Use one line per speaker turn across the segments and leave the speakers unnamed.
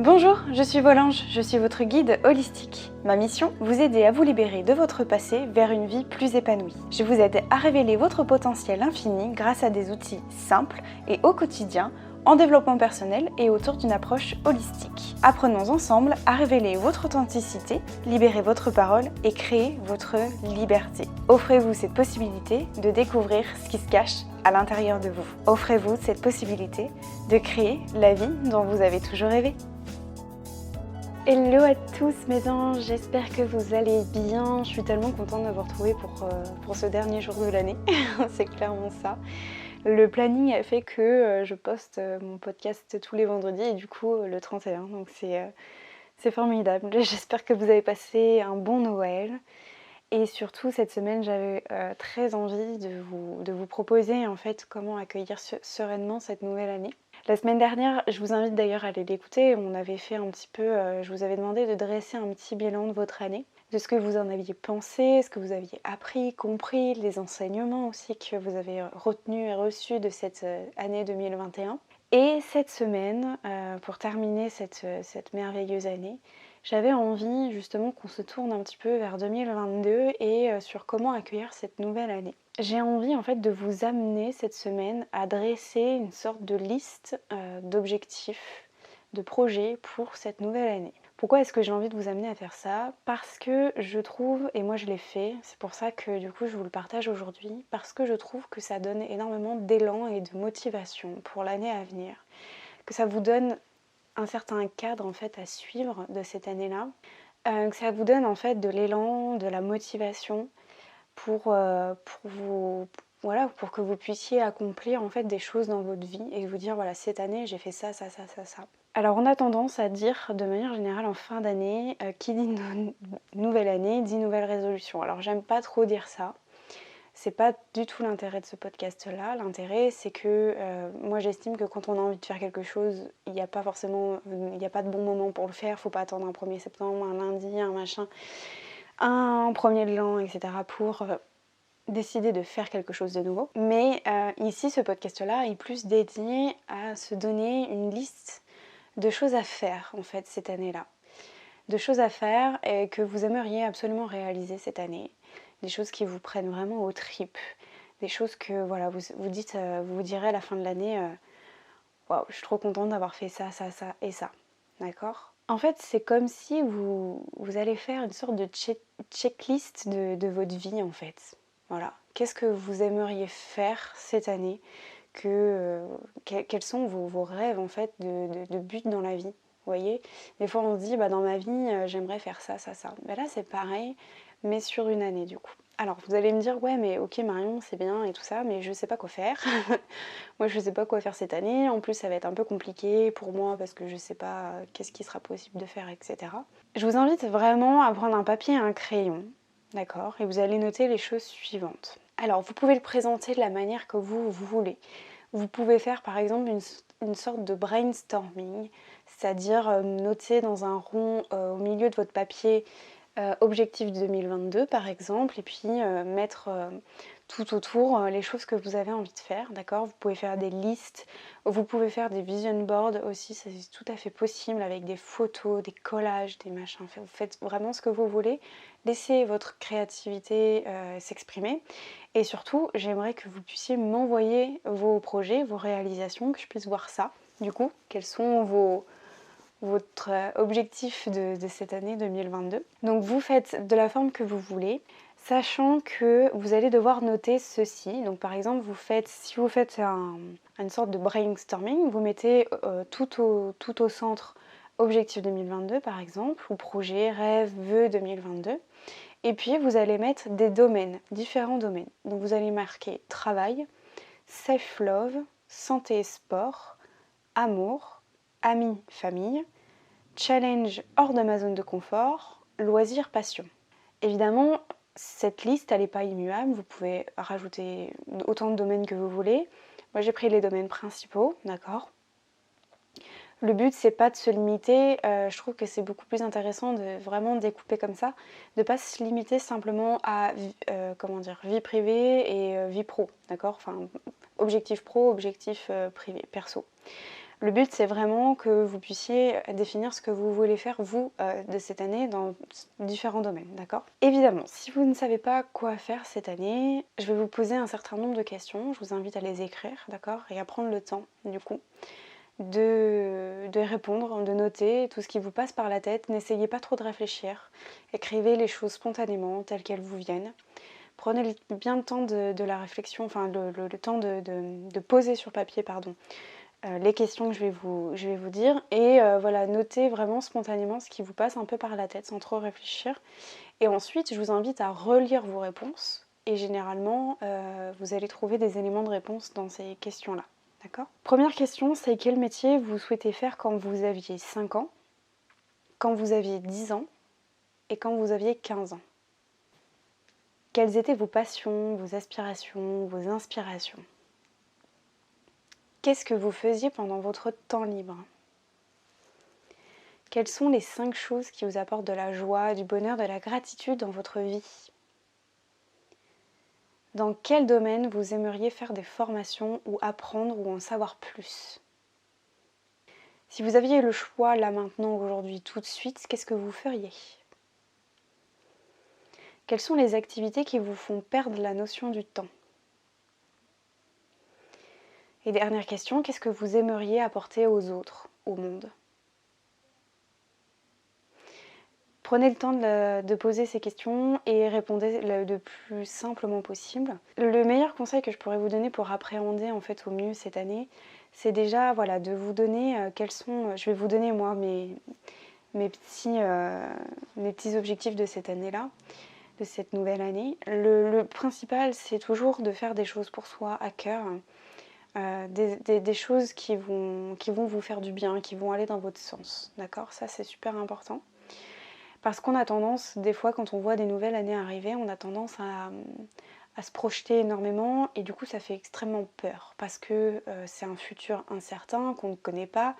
Bonjour, je suis Volange, je suis votre guide holistique. Ma mission, vous aider à vous libérer de votre passé vers une vie plus épanouie. Je vous aide à révéler votre potentiel infini grâce à des outils simples et au quotidien, en développement personnel et autour d'une approche holistique. Apprenons ensemble à révéler votre authenticité, libérer votre parole et créer votre liberté. Offrez-vous cette possibilité de découvrir ce qui se cache à l'intérieur de vous. Offrez-vous cette possibilité de créer la vie dont vous avez toujours rêvé. Hello à tous mes anges, j'espère que vous allez bien. Je suis tellement contente de vous retrouver pour ce dernier jour de l'année, c'est clairement ça. Le planning a fait que je poste mon podcast tous les vendredis et du coup le 31, donc c'est formidable. J'espère que vous avez passé un bon Noël. Et surtout cette semaine j'avais très envie de vous proposer en fait comment accueillir sereinement cette nouvelle année. La semaine dernière, je vous invite d'ailleurs à aller l'écouter, on avait fait un petit peu, je vous avais demandé de dresser un petit bilan de votre année, de ce que vous en aviez pensé, ce que vous aviez appris, compris, les enseignements aussi que vous avez retenus et reçus de cette année 2021. Et cette semaine, pour terminer cette merveilleuse année, j'avais envie justement qu'on se tourne un petit peu vers 2022 et sur comment accueillir cette nouvelle année. J'ai envie en fait de vous amener cette semaine à dresser une sorte de liste d'objectifs, de projets pour cette nouvelle année. Pourquoi est-ce que j'ai envie de vous amener à faire ça? Parce que je trouve, et moi je l'ai fait, c'est pour ça que du coup je vous le partage aujourd'hui, parce que je trouve que ça donne énormément d'élan et de motivation pour l'année à venir, que ça vous donne un certain cadre en fait à suivre de cette année-là, que ça vous donne en fait de l'élan, de la motivation pour que vous puissiez accomplir en fait des choses dans votre vie et vous dire voilà cette année j'ai fait ça. Alors on a tendance à dire de manière générale en fin d'année, qui dit nouvelle année dit nouvelle résolution. Alors j'aime pas trop dire ça. C'est pas du tout l'intérêt de ce podcast-là. L'intérêt, c'est que moi j'estime que quand on a envie de faire quelque chose, il n'y a pas de bon moment pour le faire. Faut pas attendre un 1er septembre, un lundi, un machin, un premier de l'an, etc. pour décider de faire quelque chose de nouveau. Mais ici, ce podcast-là est plus dédié à se donner une liste de choses à faire en fait cette année-là. De choses à faire et que vous aimeriez absolument réaliser cette année. Des choses qui vous prennent vraiment aux tripes. Des choses que voilà, vous vous direz à la fin de l'année waouh, je suis trop contente d'avoir fait ça et ça. D'accord? En fait, c'est comme si vous allez faire une sorte de checklist de votre vie en fait. Voilà. Qu'est-ce que vous aimeriez faire cette année? Quels sont vos rêves en fait de but dans la vie? Vous voyez, des fois on se dit dans ma vie j'aimerais faire ça. Mais là c'est pareil, mais sur une année du coup. Alors vous allez me dire ouais mais ok Marion c'est bien et tout ça, mais je sais pas quoi faire. Moi je sais pas quoi faire cette année, en plus ça va être un peu compliqué pour moi parce que je sais pas qu'est-ce qui sera possible de faire, etc. Je vous invite vraiment à prendre un papier et un crayon, d'accord? Et vous allez noter les choses suivantes. Alors vous pouvez le présenter de la manière que vous voulez. Vous pouvez faire par exemple une sorte de brainstorming, c'est-à-dire noter dans un rond au milieu de votre papier objectif 2022 par exemple, et puis mettre tout autour les choses que vous avez envie de faire, d'accord? Vous pouvez faire des listes, vous pouvez faire des vision boards aussi, c'est tout à fait possible avec des photos, des collages, des machins. Vous faites vraiment ce que vous voulez, laissez votre créativité s'exprimer et surtout j'aimerais que vous puissiez m'envoyer vos projets, vos réalisations, que je puisse voir ça. Du coup, quels sont votre objectif de cette année 2022. Donc vous faites de la forme que vous voulez, sachant que vous allez devoir noter ceci. Donc par exemple, si vous faites une sorte de brainstorming, vous mettez tout au centre objectif 2022 par exemple, ou projet, rêve, vœux 2022. Et puis vous allez mettre des domaines, différents domaines. Donc vous allez marquer travail, self-love, santé et sport, amour, amis, famille, challenge hors de ma zone de confort, loisirs, passion. Évidemment, cette liste, elle n'est pas immuable, vous pouvez rajouter autant de domaines que vous voulez. Moi, j'ai pris les domaines principaux, d'accord? Le but, c'est pas de se limiter, je trouve que c'est beaucoup plus intéressant de vraiment découper comme ça, de pas se limiter simplement à vie privée et vie pro, d'accord? Enfin, objectif pro, objectif privé, perso. Le but, c'est vraiment que vous puissiez définir ce que vous voulez faire, vous, de cette année dans différents domaines, d'accord? Évidemment, si vous ne savez pas quoi faire cette année, je vais vous poser un certain nombre de questions. Je vous invite à les écrire, d'accord? Et à prendre le temps, du coup, de répondre, de noter tout ce qui vous passe par la tête. N'essayez pas trop de réfléchir. Écrivez les choses spontanément, telles qu'elles vous viennent. Prenez bien le temps de la réflexion, enfin le temps de poser sur papier, pardon, les questions que je vais vous dire et voilà, notez vraiment spontanément ce qui vous passe un peu par la tête sans trop réfléchir. Et ensuite, je vous invite à relire vos réponses et généralement, vous allez trouver des éléments de réponse dans ces questions-là. D'accord? Première question, c'est quel métier vous souhaitez faire quand vous aviez 5 ans, quand vous aviez 10 ans et quand vous aviez 15 ans? Quelles étaient vos passions, vos aspirations, vos inspirations? Qu'est-ce que vous faisiez pendant votre temps libre? Quelles sont les 5 choses qui vous apportent de la joie, du bonheur, de la gratitude dans votre vie? Dans quel domaine vous aimeriez faire des formations ou apprendre ou en savoir plus? Si vous aviez le choix là maintenant, aujourd'hui, tout de suite, qu'est-ce que vous feriez? Quelles sont les activités qui vous font perdre la notion du temps? Et dernière question, qu'est-ce que vous aimeriez apporter aux autres, au monde? Prenez le temps de poser ces questions et répondez le plus simplement possible. Le meilleur conseil que je pourrais vous donner pour appréhender en fait au mieux cette année, c'est déjà voilà, de vous donner quels sont... Je vais vous donner moi mes petits objectifs de cette année-là, de cette nouvelle année. Le principal, c'est toujours de faire des choses pour soi, à cœur, des choses qui vont vous faire du bien, qui vont aller dans votre sens. D'accord? Ça, c'est super important. Parce qu'on a tendance, des fois, quand on voit des nouvelles années arriver, on a tendance à se projeter énormément et du coup, ça fait extrêmement peur parce que c'est un futur incertain qu'on ne connaît pas.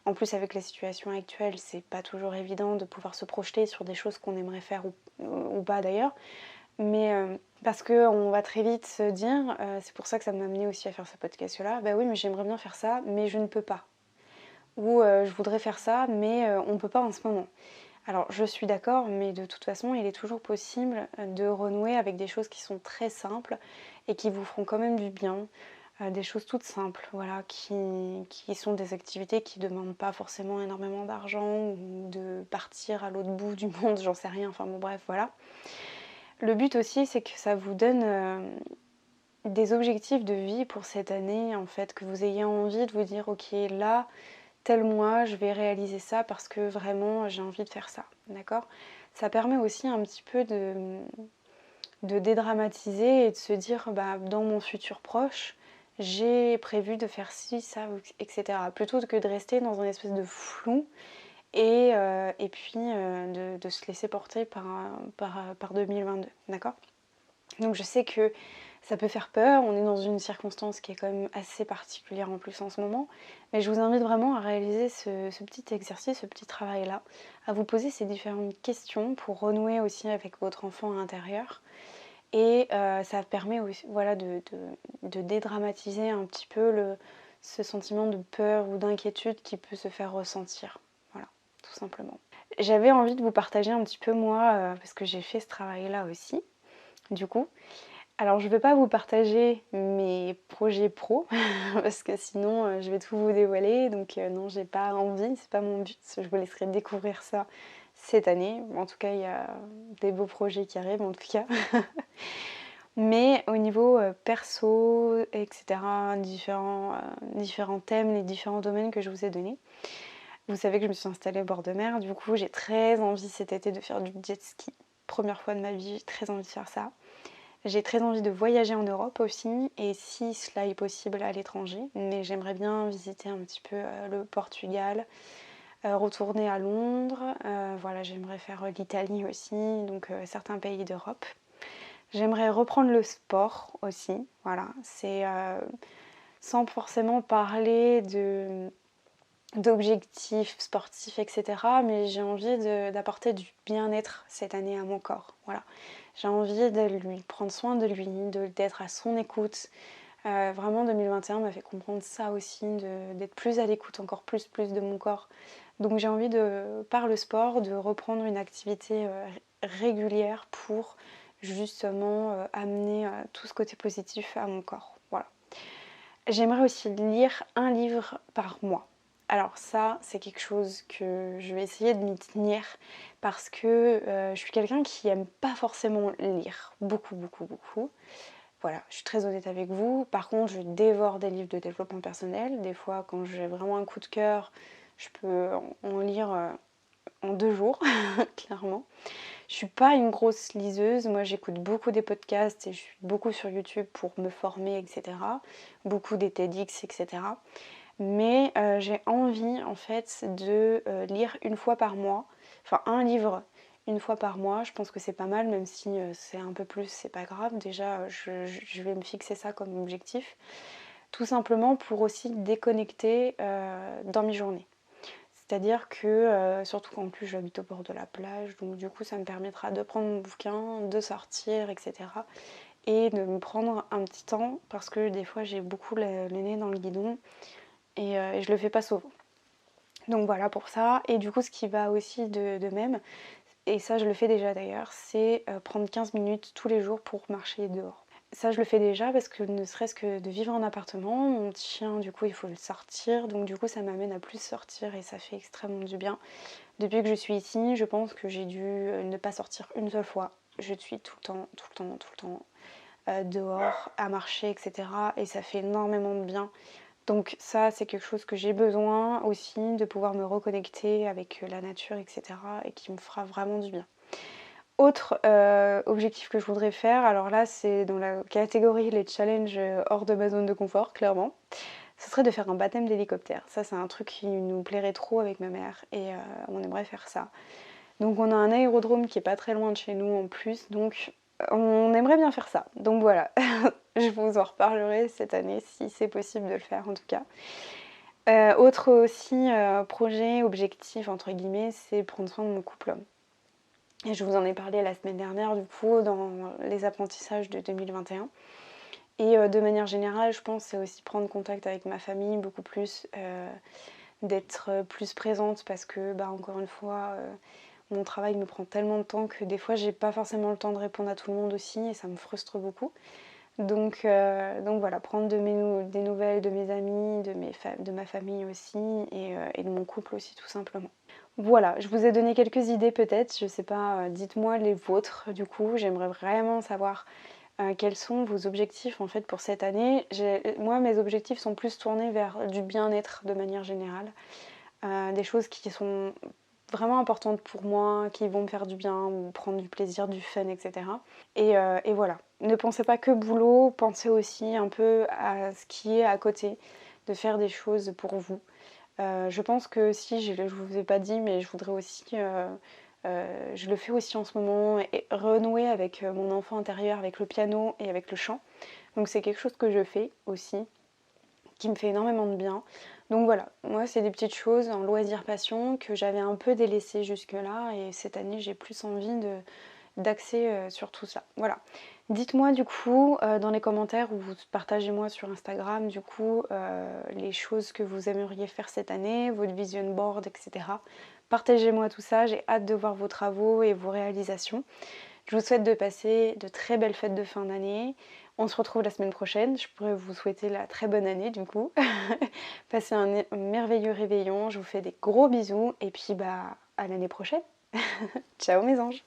En plus, avec la situation actuelle, c'est pas toujours évident de pouvoir se projeter sur des choses qu'on aimerait faire ou pas d'ailleurs. Mais parce qu'on va très vite se dire, c'est pour ça que ça m'a amené aussi à faire ce podcast-là, bah oui, mais j'aimerais bien faire ça, mais je ne peux pas. Ou je voudrais faire ça, mais on ne peut pas en ce moment. Alors je suis d'accord, mais de toute façon, il est toujours possible de renouer avec des choses qui sont très simples et qui vous feront quand même du bien. Des choses toutes simples, voilà, qui sont des activités qui ne demandent pas forcément énormément d'argent ou de partir à l'autre bout du monde, j'en sais rien, enfin bon bref, voilà. Le but aussi, c'est que ça vous donne des objectifs de vie pour cette année, en fait, que vous ayez envie de vous dire, ok, là, tel mois, je vais réaliser ça parce que vraiment j'ai envie de faire ça, d'accord? Ça permet aussi un petit peu de dédramatiser et de se dire, bah, dans mon futur proche, j'ai prévu de faire ci, ça, etc. Plutôt que de rester dans un espèce de flou et puis de se laisser porter par 2022, d'accord? Donc je sais que ça peut faire peur, on est dans une circonstance qui est quand même assez particulière en plus en ce moment, mais je vous invite vraiment à réaliser ce petit exercice, ce petit travail-là, à vous poser ces différentes questions pour renouer aussi avec votre enfant intérieur. Et ça permet aussi, voilà, de dédramatiser un petit peu ce sentiment de peur ou d'inquiétude qui peut se faire ressentir. Voilà, tout simplement. J'avais envie de vous partager un petit peu moi, parce que j'ai fait ce travail-là aussi, du coup. Alors je ne vais pas vous partager mes projets pro parce que sinon je vais tout vous dévoiler, donc non, j'ai pas envie, c'est pas mon but, je vous laisserai découvrir ça cette année. En tout cas, il y a des beaux projets qui arrivent en tout cas. Mais au niveau perso, etc., différents thèmes, les différents domaines que je vous ai donnés, vous savez que je me suis installée au bord de mer, du coup j'ai très envie cet été de faire du jet ski. Première fois de ma vie, j'ai très envie de faire ça. J'ai très envie de voyager en Europe aussi, et si cela est possible à l'étranger, mais j'aimerais bien visiter un petit peu le Portugal, retourner à Londres, voilà, j'aimerais faire l'Italie aussi, donc certains pays d'Europe. J'aimerais reprendre le sport aussi, voilà, c'est sans forcément parler d'objectifs sportifs, etc. Mais j'ai envie d'apporter du bien-être cette année à mon corps, voilà. J'ai envie de lui prendre soin de lui, d'être à son écoute, Vraiment 2021 m'a fait comprendre ça aussi, d'être plus à l'écoute, encore plus de mon corps. Donc j'ai envie par le sport, de reprendre une activité régulière pour justement amener tout ce côté positif à mon corps. Voilà. J'aimerais aussi lire un livre par mois. Alors ça, c'est quelque chose que je vais essayer de m'y tenir parce que je suis quelqu'un qui aime pas forcément lire beaucoup. Voilà, je suis très honnête avec vous. Par contre, je dévore des livres de développement personnel. Des fois, quand j'ai vraiment un coup de cœur, je peux en lire en 2 jours, clairement. Je suis pas une grosse liseuse. Moi, j'écoute beaucoup des podcasts et je suis beaucoup sur YouTube pour me former, etc. Beaucoup des TEDx, etc. Mais j'ai envie, en fait, de lire une fois par mois. Enfin, un livre une fois par mois. Je pense que c'est pas mal, même si c'est un peu plus, c'est pas grave. Déjà, je vais me fixer ça comme objectif. Tout simplement pour aussi déconnecter dans mes journées. C'est-à-dire que, surtout qu'en plus j'habite au bord de la plage, donc du coup ça me permettra de prendre mon bouquin, de sortir, etc. Et de me prendre un petit temps, parce que des fois j'ai beaucoup le nez dans le guidon, et je le fais pas souvent. Donc voilà pour ça. Et du coup ce qui va aussi de même, et ça je le fais déjà d'ailleurs, c'est prendre 15 minutes tous les jours pour marcher dehors. Ça je le fais déjà parce que ne serait-ce que de vivre en appartement, mon petit chien du coup il faut le sortir, donc du coup ça m'amène à plus sortir et ça fait extrêmement du bien. Depuis que je suis ici, je pense que j'ai dû ne pas sortir une seule fois. Je suis tout le temps dehors à marcher, etc. Et ça fait énormément de bien. Donc ça c'est quelque chose que j'ai besoin aussi, de pouvoir me reconnecter avec la nature, etc. Et qui me fera vraiment du bien. Autre objectif que je voudrais faire, alors là c'est dans la catégorie les challenges hors de ma zone de confort, clairement, ce serait de faire un baptême d'hélicoptère. Ça c'est un truc qui nous plairait trop avec ma mère et on aimerait faire ça. Donc on a un aérodrome qui est pas très loin de chez nous en plus, donc on aimerait bien faire ça. Donc voilà, je vous en reparlerai cette année si c'est possible de le faire en tout cas. Autre aussi projet, objectif entre guillemets, c'est prendre soin de mon couple. Et je vous en ai parlé la semaine dernière, du coup, dans les apprentissages de 2021. Et de manière générale, je pense c'est aussi prendre contact avec ma famille beaucoup plus, d'être plus présente parce que, bah, encore une fois, mon travail me prend tellement de temps que des fois, j'ai pas forcément le temps de répondre à tout le monde aussi et ça me frustre beaucoup. Donc voilà, prendre des nouvelles de mes amis, de ma famille aussi et de mon couple aussi tout simplement. Voilà, je vous ai donné quelques idées peut-être, je sais pas, dites-moi les vôtres du coup, j'aimerais vraiment savoir quels sont vos objectifs en fait pour cette année. Moi mes objectifs sont plus tournés vers du bien-être de manière générale, des choses qui sont vraiment importantes pour moi, qui vont me faire du bien ou prendre du plaisir, du fun, etc. Et voilà, ne pensez pas que boulot, pensez aussi un peu à ce qui est à côté, de faire des choses pour vous. Je pense que si, je ne vous ai pas dit, mais je voudrais aussi, je le fais aussi en ce moment, et renouer avec mon enfant intérieur, avec le piano et avec le chant. Donc c'est quelque chose que je fais aussi, qui me fait énormément de bien. Donc voilà, moi c'est des petites choses en loisir passion que j'avais un peu délaissées jusque-là et cette année j'ai plus envie d'axer sur tout ça. Voilà. Dites-moi du coup dans les commentaires ou partagez-moi sur Instagram du coup les choses que vous aimeriez faire cette année, votre vision board, etc. Partagez-moi tout ça, j'ai hâte de voir vos travaux et vos réalisations. Je vous souhaite de passer de très belles fêtes de fin d'année. On se retrouve la semaine prochaine. Je pourrais vous souhaiter la très bonne année du coup. Passez un merveilleux réveillon. Je vous fais des gros bisous et puis bah à l'année prochaine. Ciao mes anges.